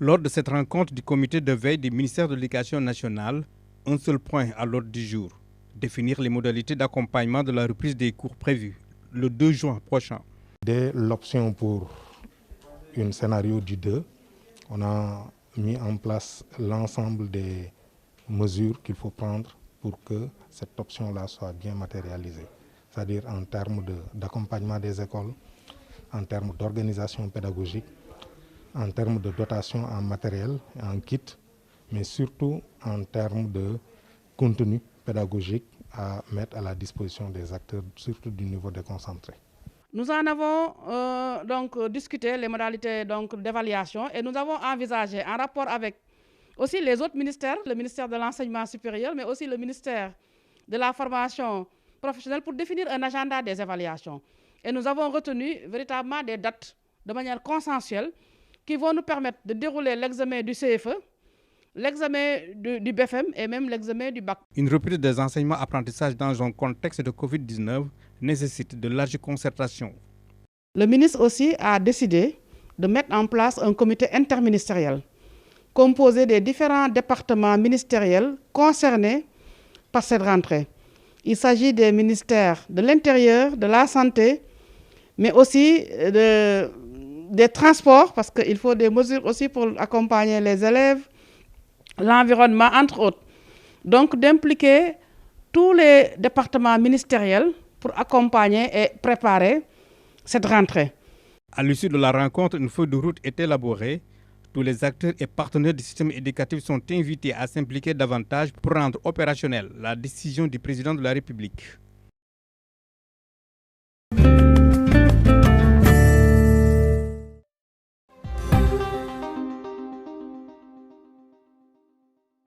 Lors de cette rencontre du comité de veille du ministère de l'Éducation nationale, un seul point à l'ordre du jour, définir les modalités d'accompagnement de la reprise des cours prévus le 2 juin prochain. Dès l'option pour un scénario du 2, on a mis en place l'ensemble des mesures qu'il faut prendre pour que cette option-là soit bien matérialisée. C'est-à-dire en termes d'accompagnement des écoles, en termes d'organisation pédagogique, en termes de dotation en matériel et en kit, mais surtout en termes de contenu pédagogique à mettre à la disposition des acteurs, surtout du niveau déconcentré. Nous en avons discuté les modalités d'évaluation et nous avons envisagé en rapport avec aussi les autres ministères, le ministère de l'enseignement supérieur, mais aussi le ministère de la formation professionnelle pour définir un agenda des évaluations. Et nous avons retenu véritablement des dates de manière consensuelle qui vont nous permettre de dérouler l'examen du CFE, l'examen du BFM et même l'examen du bac. Une reprise des enseignements-apprentissages dans un contexte de Covid-19 nécessite de larges concertations. Le ministre aussi a décidé de mettre en place un comité interministériel composé des différents départements ministériels concernés par cette rentrée. Il s'agit des ministères de l'Intérieur, de la Santé, mais aussi des transports, parce qu'il faut des mesures aussi pour accompagner les élèves, l'environnement, entre autres. Donc d'impliquer tous les départements ministériels pour accompagner et préparer cette rentrée. À l'issue de la rencontre, une feuille de route est élaborée. Tous les acteurs et partenaires du système éducatif sont invités à s'impliquer davantage pour rendre opérationnelle la décision du président de la République.